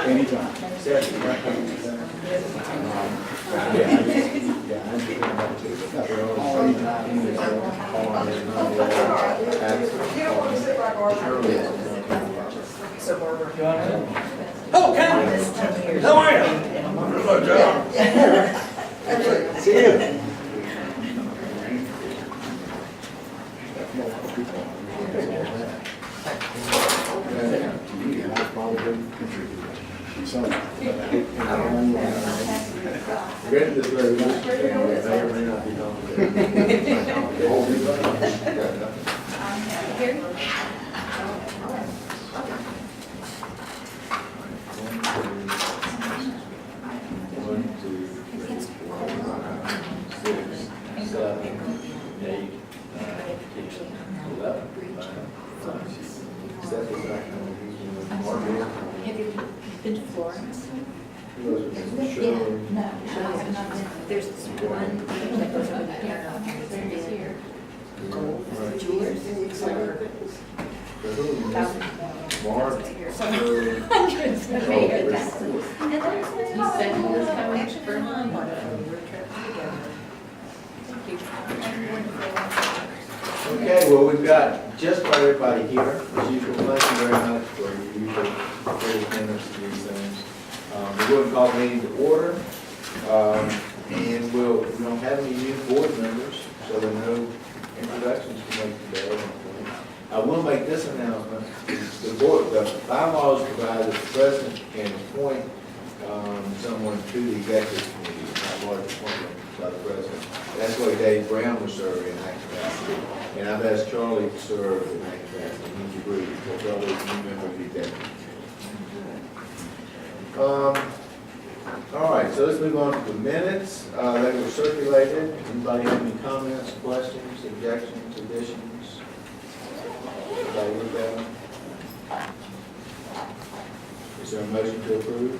Anytime. Oh, Ken! How are you? Good job. See you. Read this resolution, and may or may not be One, two, three, 4, 5, 6, 7, 8, 9, 10, 11, 12, 7, 8, 9, 10. Have you been to Florence? Sure. No. There's this one that goes over there. Here. Gold, jewelers, silver. Mark. Hundreds of years. And then He said he was coming for a month on a road trip together. Okay, well, we've got just about everybody here. As usual, thank you very much for your usual very attendance to these things. We're going to call the meeting to order. And we don't have any new board members, so there are no introductions to make today. I will make this announcement. The bylaws provide that the president can appoint someone to the executive committee, not large appointment by the president. That's why Dave Brown will serve in that capacity. And I've asked Charlie to serve in that capacity. He's agreed. So Charlie is a new member of the executive. All right, so let's move on to the minutes. They were circulated. Anybody have any comments, questions, objections, additions? Everybody look at them? Is there a motion to approve?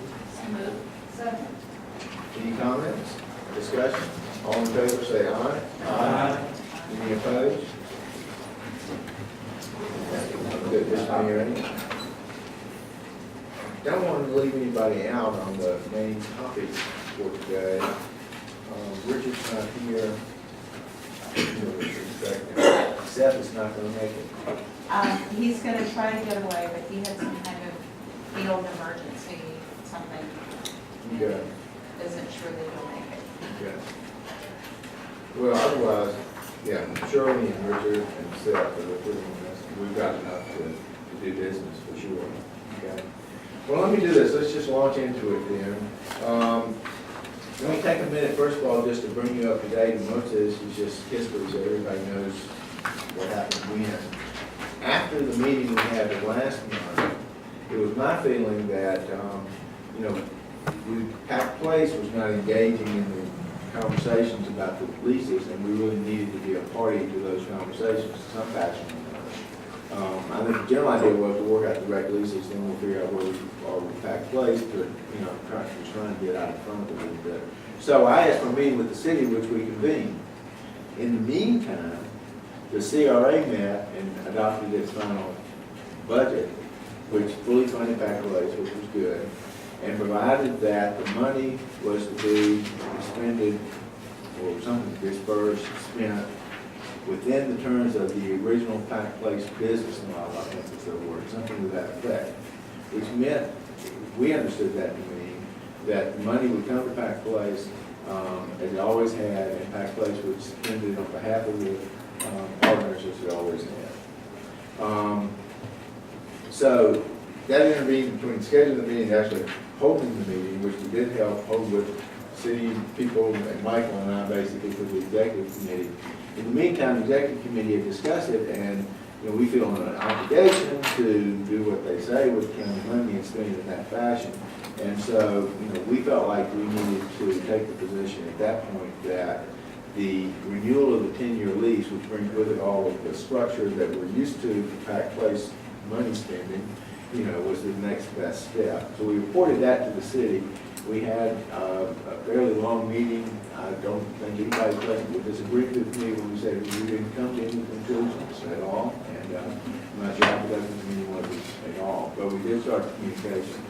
Any comments, discussion? All in favor say aye. Aye. Any opposed? Good, this time you're in. Don't want to leave anybody out on the main topic for today. Richard's not here. Seth is not going to make it. He's going to try to get away, but he had some kind of field emergency, something. Yeah. Isn't sure that he'll make it. Yeah. Well, otherwise, yeah, Shirley and Richard and Seth are putting this. We've got enough to do business for sure. Okay. Well, let me do this. Let's just launch into it then. Let me take a minute, first of all, just to bring you up to date. And most of this is just history, so everybody knows what happened when. After the meeting we had last month, it was my feeling that, Pack Place was not engaging in the conversations about the leases, and we really needed to be a party to those conversations in some fashion or another. I think the general idea was to work out the direct leases, then we'll figure out where we are with Pack Place, but, trying to get out in front of it a little bit. So I asked for a meeting with the city, which we convened. In the meantime, the CRA met and adopted its final budget, which fully funded Pack Place, which was good, and provided that the money was to be expended, or something dispersed, spent, within the terms of the original Pack Place business model, I think is the word, something to that effect, which meant, we understood that to mean, that the money would come to Pack Place, as it always had, and Pack Place would spend it on behalf of the partners as it always had. So that intervened between scheduling the meeting and actually holding the meeting, which we did help hold with city people, and Michael and I basically for the executive committee. In the meantime, the executive committee had discussed it, and we feel an obligation to do what they say with county money and spend it in that fashion. And so, we felt like we needed to take the position at that point that the renewal of the 10-year lease, which brings with it all of the structure that we're used to for Pack Place money spending, was the next best step. So we reported that to the city. We had a fairly long meeting. I don't think anybody present would disagree with me when we said we didn't come to any conclusions at all. And I'm not sure how productive the meeting was at all, but we did start communications.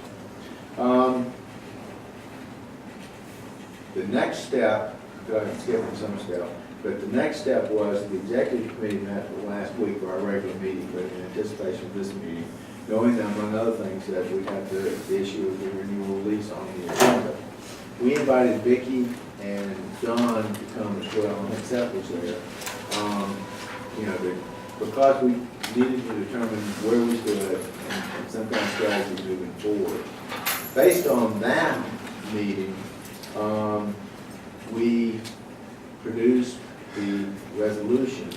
The next step, I'm skipping some step, but the next step was the executive committee met last week for our regular meeting, but in anticipation of this meeting, knowing that among other things that we have the issue of the renewal lease on the agenda. We invited Vicki and John to come as well, and Seth was there. You know, because we needed to determine where we stood and some kind of strategy moving forward. Based on that meeting, we produced the resolution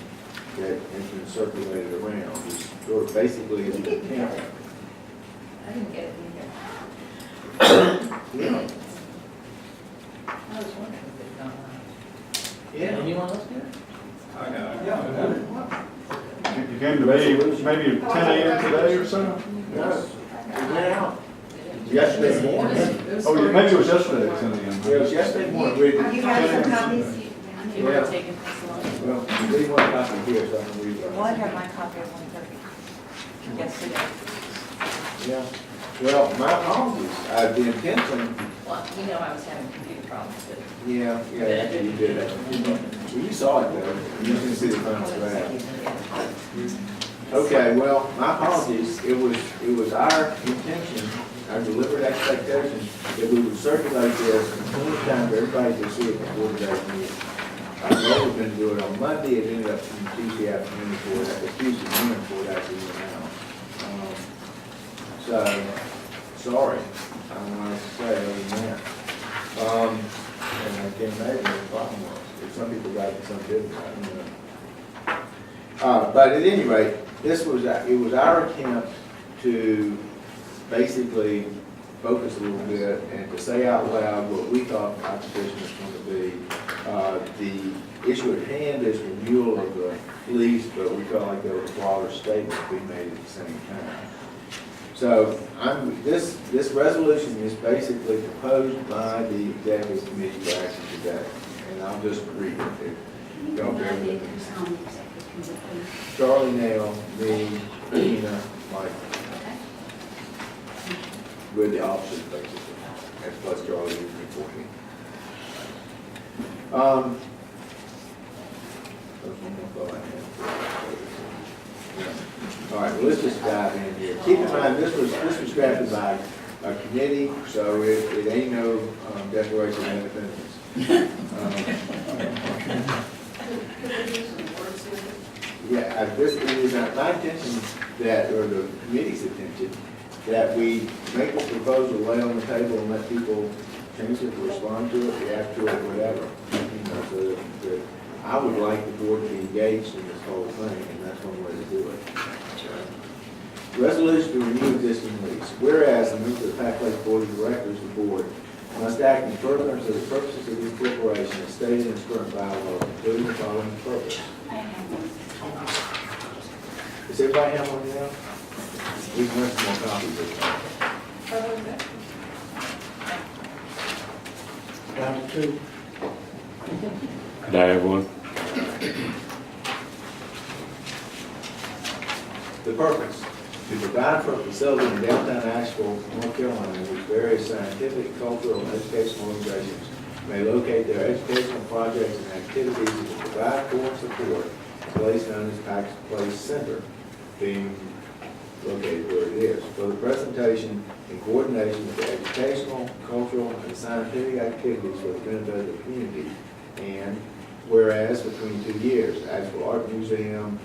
that has been circulated around, which sort of basically is an attempt. I didn't get it either. Yeah. I was wondering if it's gone on. Yeah. Anyone else get it? I got it. You came to me maybe 10 a.m. today or so? No, it went out yesterday morning. Oh, maybe it was yesterday at 10 a.m. Yeah, it was yesterday morning. We- You have some copies? You would have taken this long. Well, we want a copy here so I can read it. Well, I have my copy of 130 yesterday. Yeah, well, my apologies, the intention, Well, you know I was having computer problems, but yeah, you did that. Well, you saw it though, you can see the final draft. Okay, well, my apologies, it was our intention, our deliberate expectation that we would circulate this in plenty of time for everybody to see it before today's meeting. Our goal was going to do it on Monday, it ended up being Tuesday afternoon before that, or Tuesday morning before it actually went out. So, sorry, I don't know what to say other than that. And I can't imagine what the problem was. If some people got it, some didn't, I don't know. But at any rate, it was our attempt to basically focus a little bit and to say out loud what we thought our position was going to be. The issue at hand is renewal of the lease, but we felt like there was a broader statement to be made at the same time. So this resolution is basically proposed by the executive committee for action today, and I'll just read it. Don't bear with me. Charlie Nail, me, Tina, Mike. We're the officers basically, and plus Charlie is reporting. There's one more thought I had. All right, well, let's just dive in here. Keep in mind, this was drafted by a committee, so it ain't no Declaration of Independence. Yeah, this is my intention that, or the committee's intention, that we make this proposal, lay on the table, and let people change it, respond to it, react to it, whatever. You know, so that I would like the board to be engaged in this whole thing, and that's one way to do it. Resolution to renew existing lease. Whereas the members of the Pack Lake Board of Directors, the board, must act in furtherance of the purposes of this corporation as stated in its current bylaw, including the following purpose. Does everybody have one now? We can rent some more copies this time. Down to 2. Could I have one? The purpose, to provide for a facility in downtown Asheville, North Carolina, in which various scientific, cultural, and educational organizations may locate their educational projects and activities to provide for and support a place known as Pax Place Center, being located where it is, for the presentation in coordination with the educational, cultural, and scientific activities for the benefit of the community. And whereas between 2 years, Asheville Art Museum,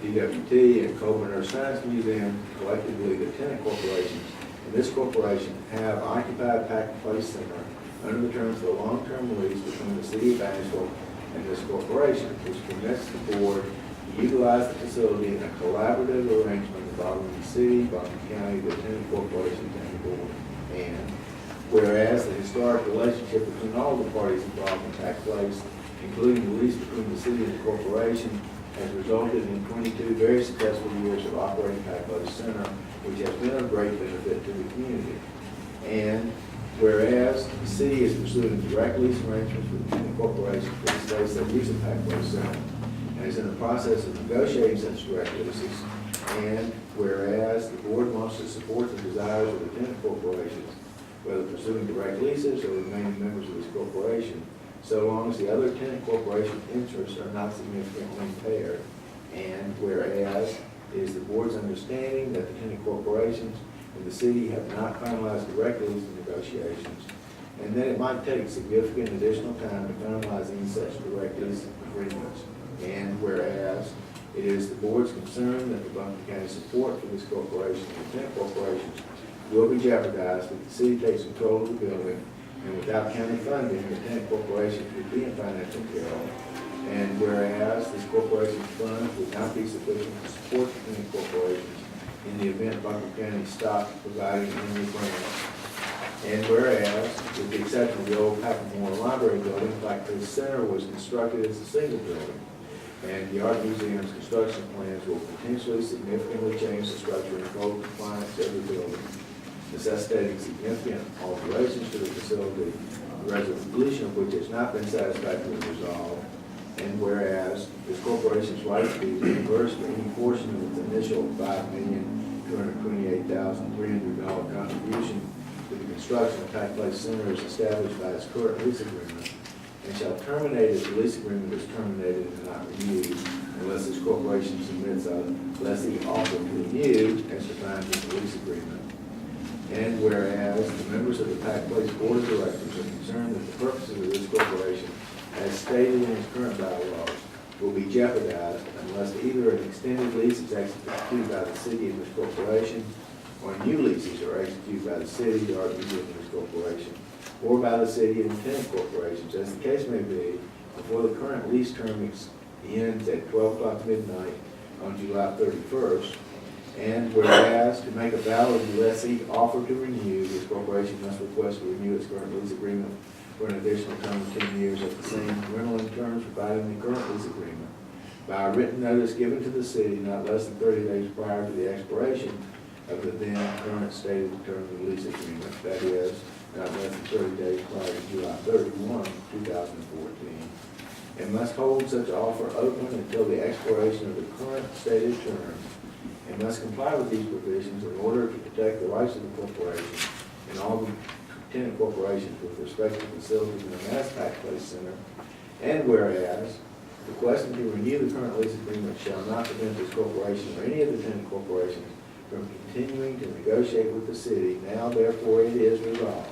DWT, and Coleman Earth Science Museum, collectively the tenant corporations, and this corporation have occupied Pack Place Center under the terms of a long-term lease between the city of Asheville and this corporation, which permits the board to utilize the facility in a collaborative arrangement involving the city, Buncombe County, the tenant corporations, and the board. And whereas the historic relationship between all the parties involved in Pack Place, including the lease between the city and the corporation, has resulted in 22 very successful years of operating Pack Place Center, which has been of great benefit to the community. And whereas the city is pursuing direct lease arrangements with tenant corporations for the space that use the Pac Place Center, and is in the process of negotiating such direct leases. And whereas the board wants to support the desires of the tenant corporations, whether pursuing direct leases or remaining members of this corporation, so long as the other tenant corporation interests are not significantly impaired. And whereas it is the board's understanding that the tenant corporations and the city have not finalized direct lease negotiations, and that it might take significant additional time to finalize any such direct lease agreements. And whereas it is the board's concern that the Buncombe County support for this corporation and tenant corporations will be jeopardized if the city takes control of the building, and without county funding, the tenant corporations would be in financial peril. And whereas this corporation's funds would not be sufficient to support the tenant corporations in the event Buncombe County stopped providing any grants. And whereas, with the exception of the old Packmore Library building, Black Creek Center was constructed as a single building, and the Art Museum's construction plans will potentially significantly change the structure and code compliance of the building, necessitating significant alterations to the facility, the resolution of which has not been satisfactorily resolved. And whereas this corporation's right to be reimbursed for any portion of its initial $5,228,300 contribution to the construction of Pac Place Center is established by its current lease agreement, and shall terminate if the lease agreement is terminated and not renewed, unless this corporation submits a lessee offer to renew as defined in the lease agreement. And whereas the members of the Pac Place Board of Directors are concerned that the purposes of this corporation, as stated in its current bylaws, will be jeopardized unless either an extended lease is executed by the city and this corporation, or new leases are executed by the city, the Art Museum and this corporation, or by the city and tenant corporations, as the case may be, before the current lease term ends at 12 o'clock midnight on July 31st. And whereas to make a valid lessee offer to renew, this corporation must request to renew its current lease agreement for an additional term of 10 years at the same rental terms provided in the current lease agreement, by a written notice given to the city not less than 30 days prior to the expiration of the then current stated term of the lease agreement, that is, not less than 30 days prior to July 31, 2014, and must hold such offer open until the expiration of the current stated term, and must comply with these provisions in order to protect the rights of the corporation and all the tenant corporations with respect to facilities known as Pac Place Center. And whereas requesting to renew the current lease agreement shall not prevent this corporation or any of the tenant corporations from continuing to negotiate with the city, now therefore it is resolved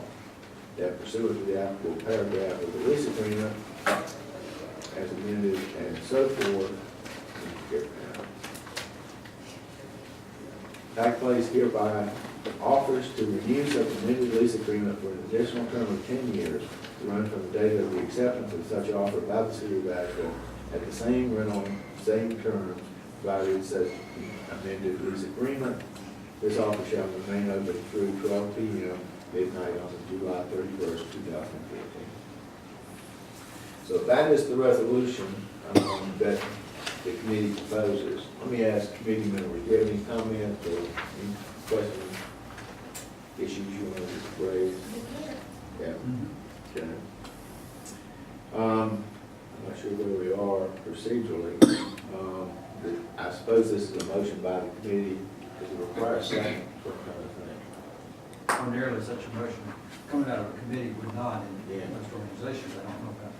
that pursuant to the applicable paragraph of the lease agreement as amended and so forth, Pac Place hereby offers to renew such amended lease agreement for an additional term of 10 years to run from the date of the acceptance of such offer by the city of Asheville at the same rental, same terms, provided such amended lease agreement. This offer shall remain open through 12 p.m. midnight on July 31st, 2014. So that is the resolution that the committee proposes. Let me ask committee members, do you have any comments or any questions, issues you want to raise? Yeah. Okay. I'm not sure where we are procedurally. I suppose this is a motion by the committee. Does it require a second for kind of thing? Ordinarily, such a motion coming out of a committee would not in Yeah. most organizations. I don't know about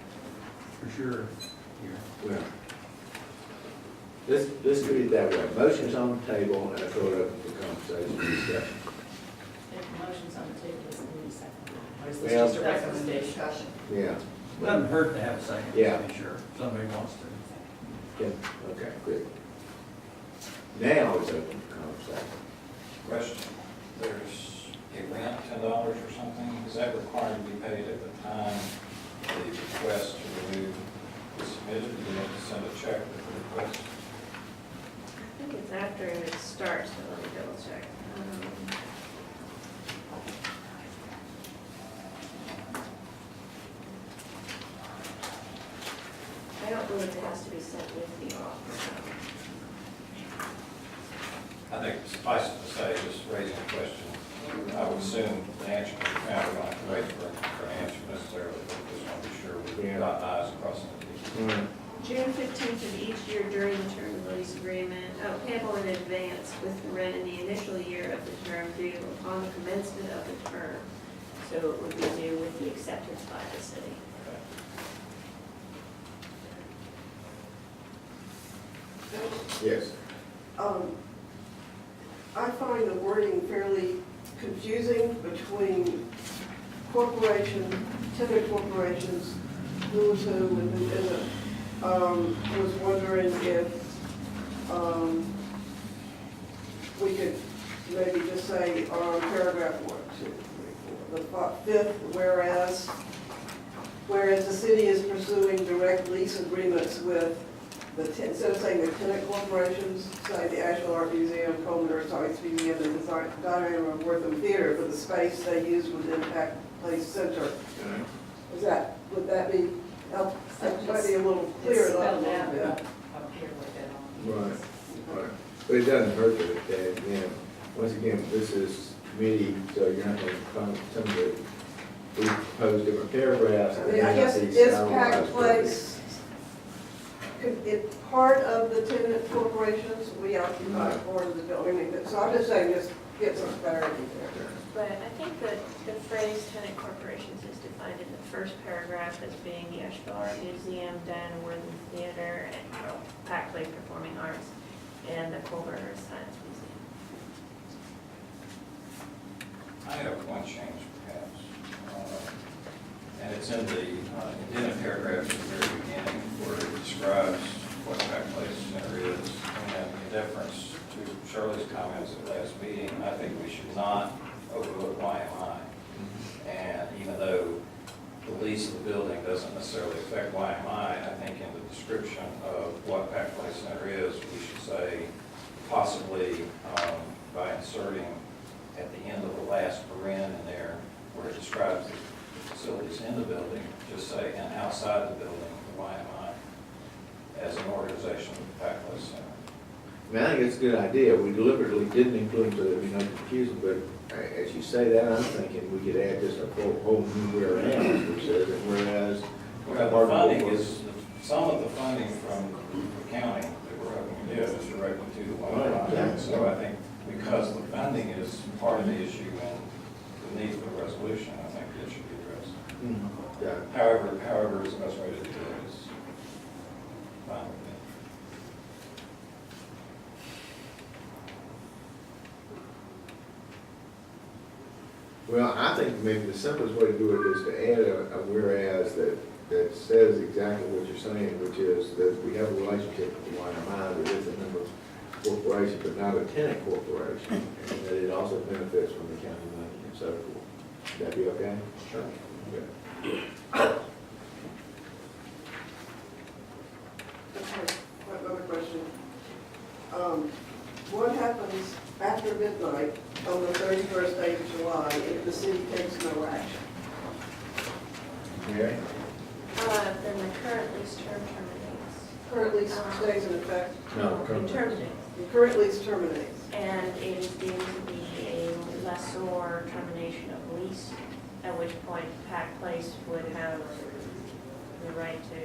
for sure here. Well, let's do it that way. Motion's on the table and I throw it open for conversation and discussion. If the motion's on the table, it's going to be second. Or is Well, this just a recommendation? Yeah. Doesn't hurt to have a second, Yeah. to be sure, if somebody wants to. Okay, good. Now it's open for conversation. Question, there's a rent, $10 or something, is that required to be paid at the time the request to renew is submitted? Do you have to send a check with the request? I think it's after it starts, but let me double check. I don't believe it has to be sent with the offer. I think suffice it to say, just raising a question, I would assume the answer can be found, we don't have to wait for an answer necessarily, but just want to be sure we've got eyes across the T's. All right. June 15th of each year during the term of the lease agreement, payable in advance with the rent in the initial year of the term due upon the commencement of the term. So it would be due with the acceptance by the city. Yes. I find the wording fairly confusing between corporation, tenant corporations, who's who, and who isn't. Was wondering if, we could maybe just say on paragraph 1, 2, 3, 4, the fifth, whereas the city is pursuing direct lease agreements with instead of saying the tenant corporations, say the Asheville Art Museum, Coleman Arts Arts Museum, and the Diana Wortham Theater for the space they use within Pack Place Center. Is that, would that be, help, that might be a little clearer. It's spelled a out little up bit. here with it on. Right, right. But it doesn't hurt to look at it again. Once again, this is committee, so you're not going to come to, we propose different paragraphs. I mean, I guess these is sound Pack wise Place, could it part of the tenant corporations, we occupy part of the building, so I'm just saying, just get some clarity there. But I think that the phrase tenant corporations is defined in the first paragraph as being the Asheville Art Museum, Diana Wortham Theater, and Pack Place Performing Arts, and the Colbert Earth Science Museum. I have one change perhaps, and it's in the indented paragraph at the very beginning where it describes what Pack Place Center is. And in deference to Shirley's comments at last meeting, I think we should not overlook YMI. And even though the lease of the building doesn't necessarily affect YMI, I think in the description of what Pack Place Center is, we should say possibly by inserting at the end of the last paren in there, where it describes the facilities in the building, just say, and outside the building, the YMI, as an organization of the Pack Place Center. I mean, I think it's a good idea. We deliberately didn't include so that we don't confuse them, but as you say that, I'm thinking we could add just a whole new whereas, which says that whereas. Well, the funding is, some of the funding from the county that we're hoping to get is directly to the YMI. So I think because the funding is part of the issue and the need for the resolution, I think it should be addressed. Yeah. However is the best way to do it is fine with me. Well, I think maybe the simplest way to do it is to add a whereas that says exactly what you're saying, which is that we have a relationship with the YMI, that is a member corporation, but not a tenant corporation, and that it also benefits from the county money and so forth. Would that be okay? Sure. Okay. Okay, another question. What happens after midnight on the 31st day of July if the city takes no action? Okay. Then the current lease term terminates. Current lease stays in effect, No, It terminates. the current lease terminates. And it is deemed to be a lessor termination of lease, at which point Pack Place would have the right to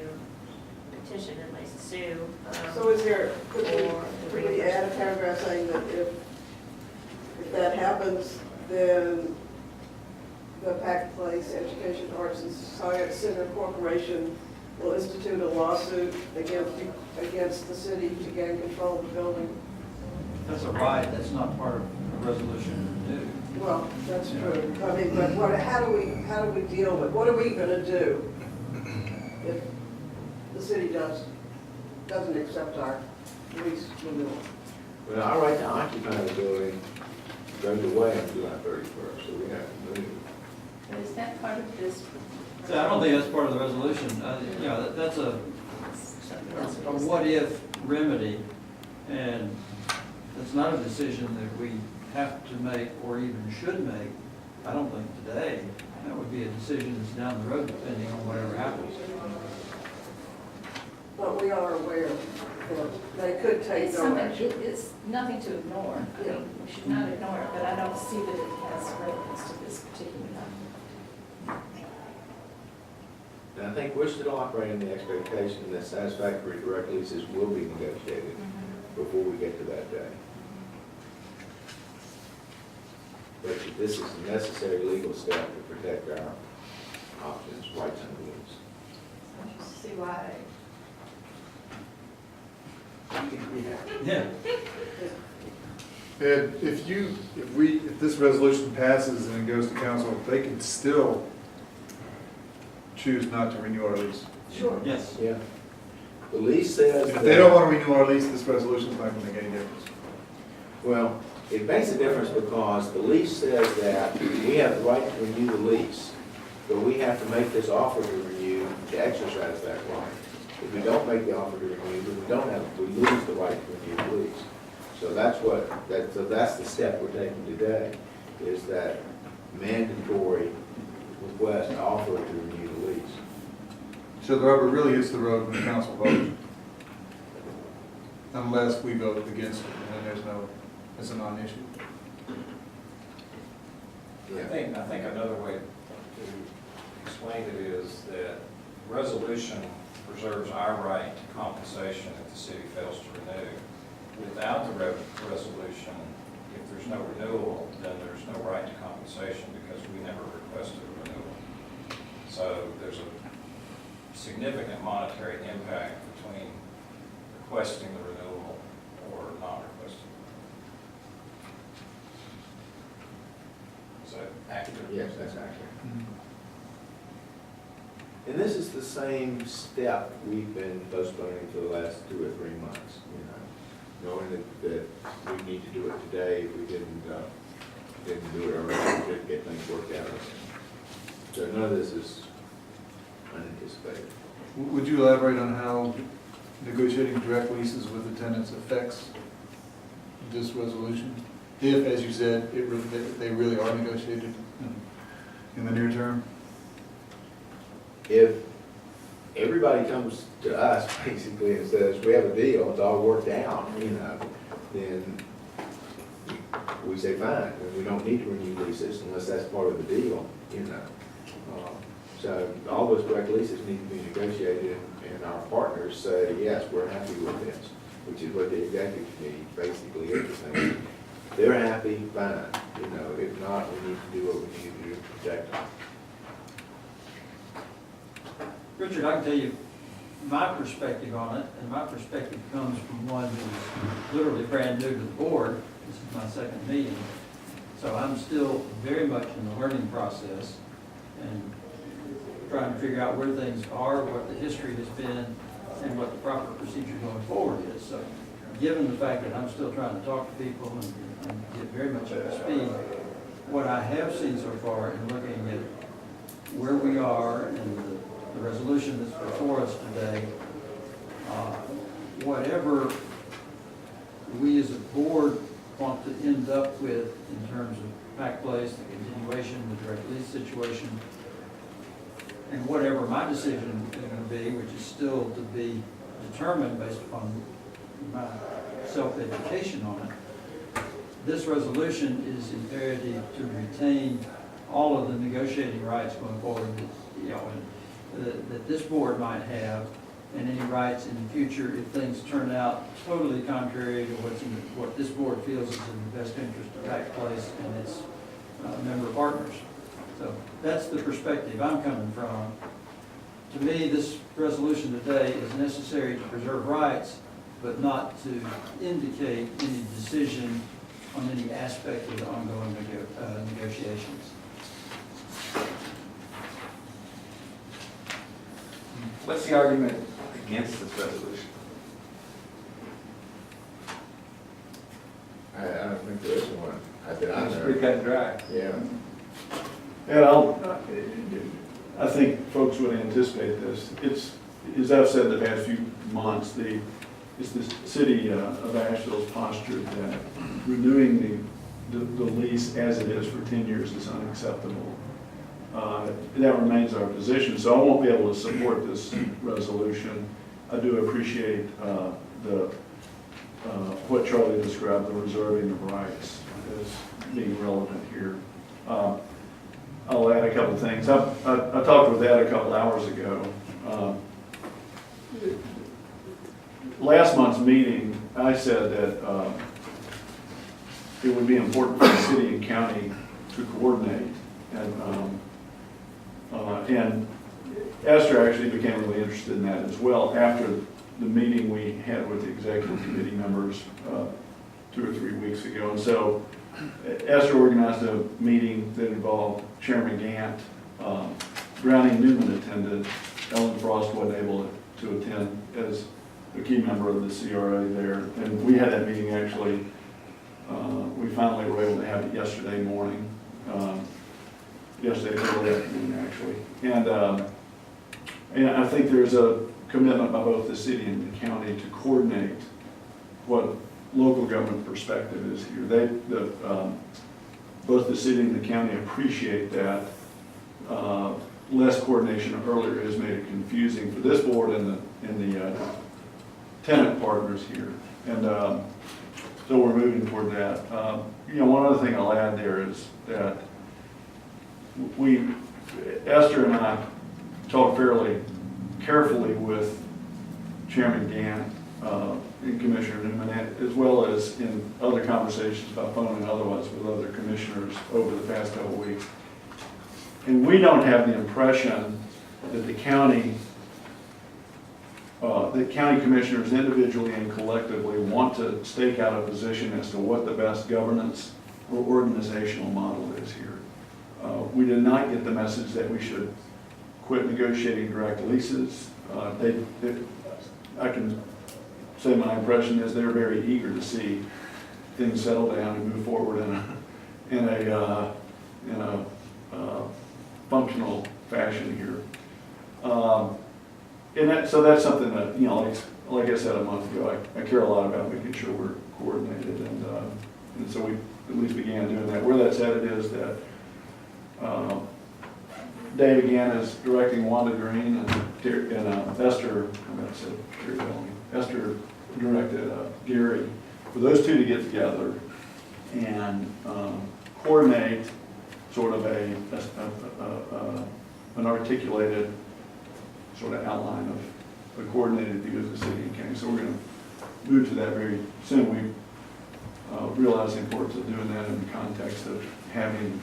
petition and lay sue. So is there, could or we add a paragraph saying that if that happens, then the Pack Place Education, Arts and Science Center Corporation will institute a lawsuit against the city to gain control of the building? That's a right, that's not part of the resolution to do. Well, that's true. I mean, but how do we deal with, what are we gonna do if the city doesn't accept our lease renewal? Well, our right to occupy the building goes away on July 31st, so we have to move. But is that part of this? So I don't think that's part of the resolution. You know, that's a what-if remedy, and it's not a decision that we have to make or even should make, I don't think today. That would be a decision that's down the road depending on whatever happens. But we are aware They could take It's no something, action. it's nothing to ignore. I mean, we should not ignore it, but I don't see that it has relevance to this particular matter. And I think we're still operating the expectation that satisfactory direct leases will be negotiated before we get to that day. But this is a necessary legal step to protect our options, rights and lease. I just see why. Yeah. And if this resolution passes and it goes to council, they can still choose not to renew our lease. Sure. Yes. Yeah. The lease says If that. they don't want to renew our lease, this resolution is not going to make any difference. Well, it makes a difference because the lease says that we have the right to renew the lease, but we have to make this offer to renew to exercise that right. If we don't make the offer to renew, then we lose the right to renew the lease. So that's the step we're taking today, is that mandatory request offer to renew the lease. So the rubber really hits the road when the council votes. Unless we vote against it, and then it's a non-issue. I think another way to explain it is that resolution preserves our right to compensation if the city fails to renew. Without the resolution, if there's no renewal, then there's no right to compensation because we never requested a renewal. So there's a significant monetary impact between requesting the renewal or not requesting. Is that accurate? Yes, that's accurate. And this is the same step we've been postponing for the last 2 or 3 months, knowing that we need to do it today if we didn't do it earlier, we didn't get things worked out. So none of this is unanticipated. Would you elaborate on how negotiating direct leases with the tenants affects this resolution? If, as you said, they really are negotiated in the near term? If everybody comes to us basically and says, we have a deal, it's all worked out, then we say, fine, and we don't need to renew leases unless that's part of the deal, So all those direct leases need to be negotiated, and our partners say, yes, we're happy with this, which is what the executive committee basically is saying. They're happy, fine, if not, we need to do what we need to do to protect them. Richard, I can tell you my perspective on it, and my perspective comes from one who's literally brand new to the board. This is my second meeting. So I'm still very much in the learning process and trying to figure out where things are, what the history has been, and what the proper procedure going forward is. So given the fact that I'm still trying to talk to people and get very much up to speed, what I have seen so far in looking at where we are and the resolution that's before us today, whatever we as a board want to end up with in terms of Pack Place, the continuation, the direct lease situation, and whatever my decision is going to be, which is still to be determined based upon my self-education on it, this resolution is imperative to retain all of the negotiating rights going forward that this board might have, and any rights in the future if things turn out totally contrary to what this board feels is in the best interest of Pack Place and its member partners. So that's the perspective I'm coming from. To me, this resolution today is necessary to preserve rights, but not to indicate any decision on any aspect of the ongoing negotiations. What's the argument against this resolution? I don't think there is one. I've been on It's there. pretty cut and dry. Yeah. And I think folks would anticipate this. It's, as I've said the past few months, it's the city of Asheville's posture that renewing the lease as it is for 10 years is unacceptable. That remains our position, so I won't be able to support this resolution. I do appreciate what Charlie described, the reserving of rights, as being relevant here. I'll add a couple things. I talked with Ed a couple hours ago. Last month's meeting, I said that it would be important for the city and county to coordinate. And Esther actually became really interested in that as well after the meeting we had with the executive committee members 2 or 3 weeks ago. And so Esther organized a meeting that involved Chairman Gant. Brownie Newman attended. Ellen Frost wasn't able to attend as a key member of the CRA there. And we had that meeting actually, we finally were able to have it yesterday morning. Yesterday early afternoon actually. And I think there's a commitment by both the city and the county to coordinate what local government perspective is here. Both the city and the county appreciate that. Less coordination earlier has made it confusing for this board and the tenant partners here. And so we're moving toward that. One other thing I'll add there is that Esther and I talked fairly carefully with Chairman Gant and Commissioner Newman, as well as in other conversations by phone and otherwise with other commissioners over the past couple of weeks. And we don't have the impression that the county commissioners individually and collectively want to stake out a position as to what the best governance or organizational model is here. We did not get the message that we should quit negotiating direct leases. I can say my impression is they're very eager to see things settle down and move forward in a functional fashion here. So that's something that, like I said a month ago, I care a lot about making sure we're coordinated, and so we at least began doing that. Where that's headed is that Dave again is directing Wanda Green and Esther, Esther directed Gary, for those two to get together and coordinate sort of an articulated sort of outline of a coordinated view of the city and county. So we're going to move to that very soon. We realize the importance of doing that in the context of having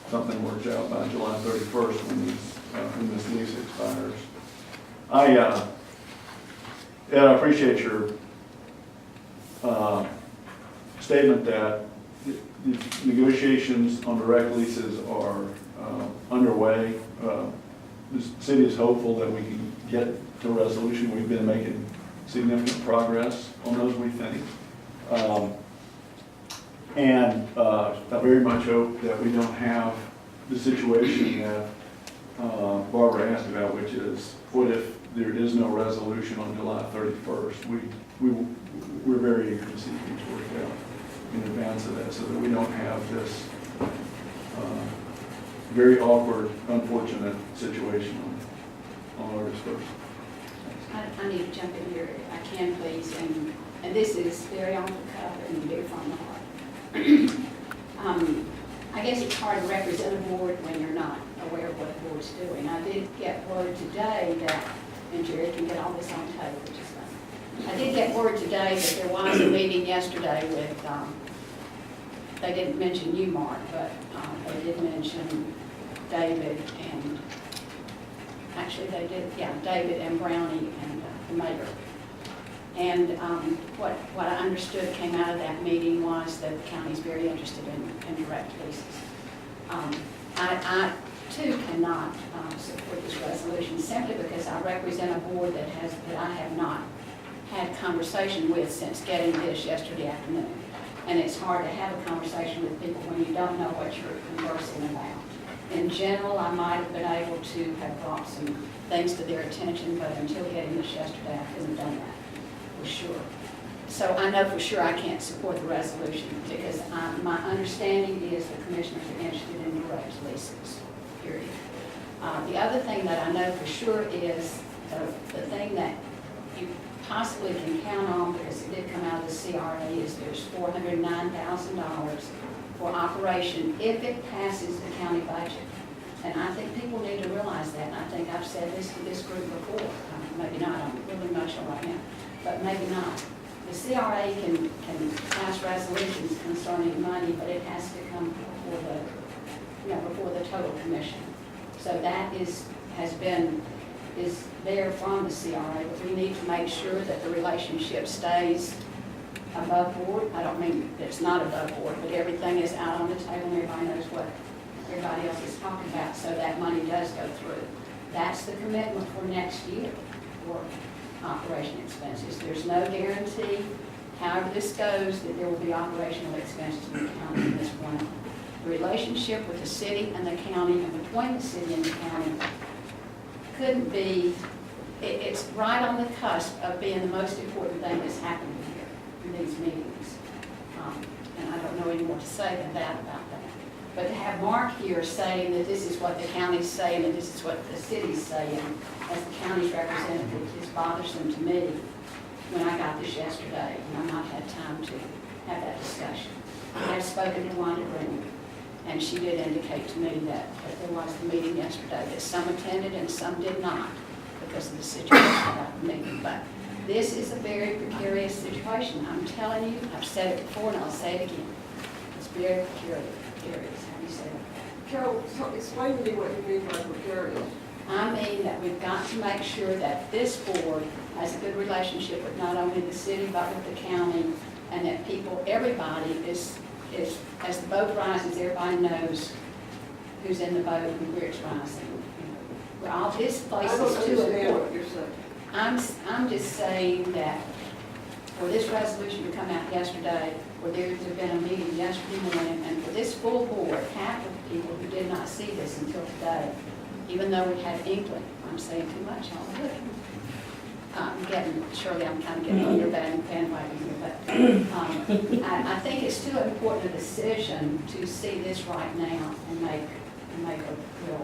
something worked out by July 31st when this lease expires. Ed, I appreciate your statement that the negotiations on direct leases are underway. The city is hopeful that we can get to a resolution. We've been making significant progress on those, we think. And I very much hope that we don't have the situation that Barbara asked about, which is, what if there is no resolution on July 31st? We're very eager to see things worked out in advance of that so that we don't have this very awkward, unfortunate situation on August 1st. I need to jump in here if I can, please, and this is very on the cuff and very from the heart. I guess it's hard to represent a board when you're not aware of what the board's doing. I did get word today that, and Jerry can get all this on tape, which is fun. I did get word today that there was a meeting yesterday with, they didn't mention you, Mark, but they did mention David and, actually they did, yeah, David and Brownie and the mayor. And what I understood came out of that meeting was that the county's very interested in direct leases. I too cannot support this resolution simply because I represent a board that I have not had conversation with since getting this yesterday afternoon. And it's hard to have a conversation with people when you don't know what you're conversing about. In general, I might have been able to have brought some things to their attention, but until getting this yesterday, I couldn't have done that. For sure. So I know for sure I can't support the resolution because my understanding is the commissioners are interested in direct leases, period. The other thing that I know for sure is the thing that CRA is there's $409,000 for operation if it passes the county budget. And I think people need to realize that, and I think I've said this to this group before, maybe not, I'm really emotional right now, but maybe not. The CRA can pass resolutions concerning money, but it has to come before the total commission. So that is there from the CRA, but we need to make sure that the relationship stays above board. I don't mean that it's not above board, but everything is out on the table and everybody knows what everybody else is talking about, so that money does go through. That's the commitment for next year for operation expenses. There's no guarantee, however this goes, that there will be operational expenses in the county in this one. The relationship with the city and the county and between the city and the county couldn't be, it's right on the cusp of being the most important thing that's happened here in these meetings. And I don't know any more to say than that about that. But to have Mark here saying that this is what the county's saying and this is what the city's saying as the county's representative is bothersome to me when I got this yesterday and I've not had time to have that discussion. I have spoken to Wanda Green, and she did indicate to me that there was the meeting yesterday, that some attended and some did not because of the situation about the meeting. But this is a very precarious situation. I'm telling you, I've said it before and I'll say it again. It's very precarious. How do you say that? Carol, so explain to me what you mean by precarious. I mean that we've got to make sure that this board has a good relationship with not only the city but with the county, and that people, everybody is as the boat rises, everybody knows who's in the boat and where it's rising. Well, all this place I don't is too understand important. what you're saying. I'm just saying that for this resolution to come out yesterday, for there to have been a meeting yesterday morning, and for this full board, half of the people who did not see this until today, even though we had inkling, I'm saying too much already. Shirley, I'm kind of getting on your bandwagon here, but I think it's too important a decision to see this right now and make a real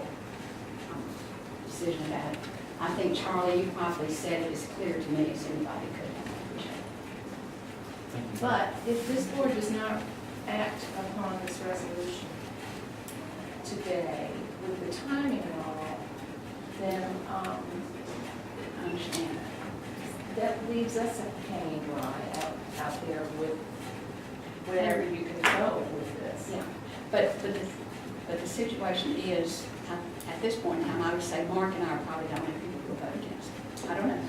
decision about it. I think, Charlie, you probably said it as clear to me as anybody could. But if this board does not act upon this resolution today with the timing and all, then I understand. that leaves us a hanging dry out there with where you can go with this. Yeah, but the situation is, at this point in time, I would say Mark and I are probably the only people who will vote against it. I don't know.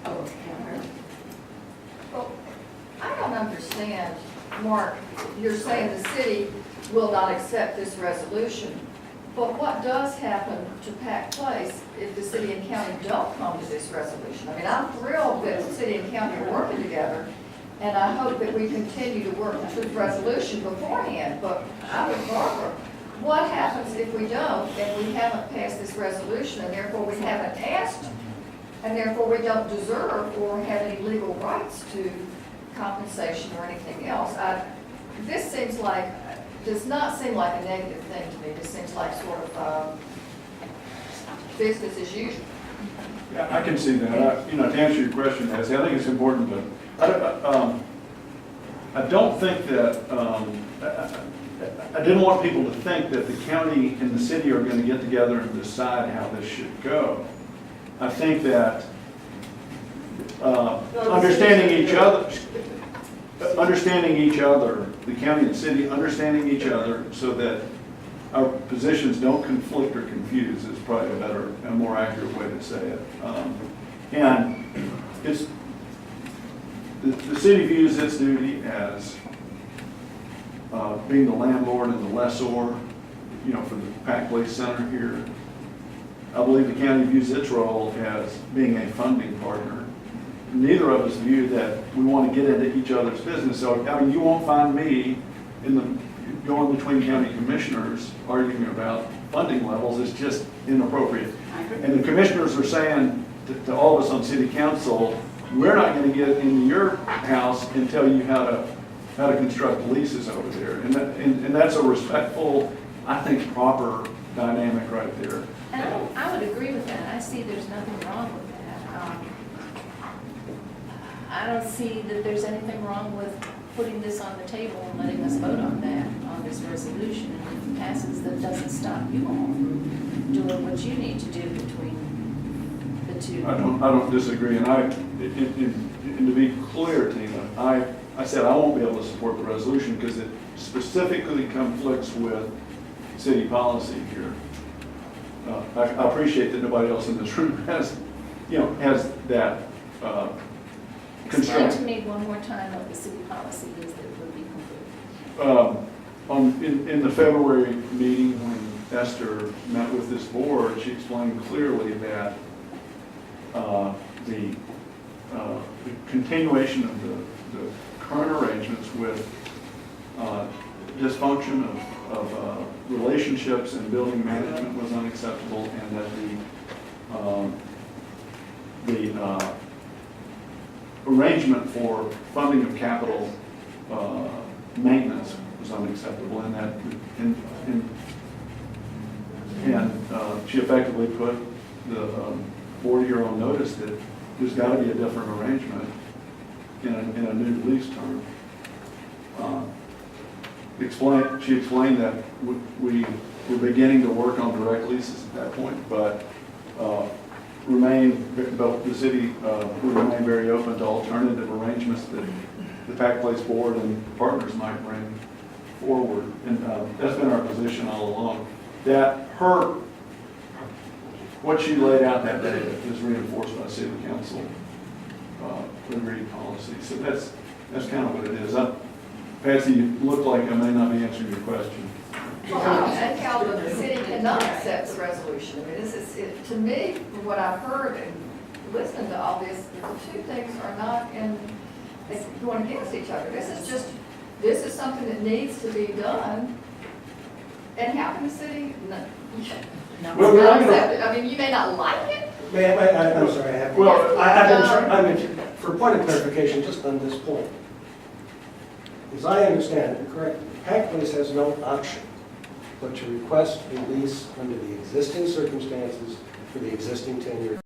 Oh, okay. Well, I don't understand, Mark, you're saying the city will not accept this resolution, but what does happen to Pack Place if the city and county don't come to this resolution? I mean, I'm thrilled that the city and county are working together, and I hope that we continue to work to this resolution beforehand, but I would Barbara, what happens if we don't, and we haven't passed this resolution, and therefore we haven't asked, and therefore we don't deserve or have any legal rights to compensation or anything else? This seems like, does not seem like a negative thing to me. This seems like sort of business as usual. Yeah, I can see that. To answer your question, Nancy, I think it's important, but I don't think that, I didn't want people to think that the county and the city are going to get together and decide how this should go. I think that understanding each other, the county and city understanding each other so that our positions don't conflict or confuse is probably a better and more accurate way to say it. And it's, the city views its duty as being the landlord and the lessor, for the Pack Place Center here. I believe the county views its role as being a funding partner. Neither of us view that we want to get into each other's business. So, I mean, you won't find me going between county commissioners arguing about funding levels. It's just inappropriate. And the commissioners are saying to all of us on city council, we're not going to get into your house and tell you how to construct leases over there. And that's a respectful, I think, proper dynamic right there. And I would agree with that. I see there's nothing wrong with that. I don't see that there's anything wrong with putting this on the table and letting us vote on that, on this resolution. And if it passes, that doesn't stop you all from doing what you need to do between the two. I don't disagree, and and to be clear, Tina, I said I won't be able to support the resolution because it specifically conflicts with city policy here. I appreciate that nobody else in this room has that Explain constraint. to me one more time what the city policy is that would be complete. In the February meeting, when Esther met with this board, she explained clearly that the continuation of the current arrangements with dysfunction of relationships and building management was unacceptable, and that the arrangement for funding of capital maintenance was unacceptable, and that she effectively put the board here on notice that there's got to be a different arrangement in a new lease term. She explained that we were beginning to work on direct leases at that point, but the city would remain very open to alternative arrangements that the Pack Place board and partners might bring forward. And that's been our position all along. That what she laid out that day is reinforced by city council agreed policy. So that's kind of what it is. Patsy, you look like I may not be answering your question. Well, and how the city cannot accept the resolution. I mean, to me, from what I've heard and listening to all this, the two things are not going against each other. This is something that needs to be done. And how can the city not accept it? I mean, you may not like it. I'm sorry, I have. Well, For point of clarification, just on this point. As I understand it, correct, Pack Place has no option but to request a lease under the existing circumstances for the existing 10-year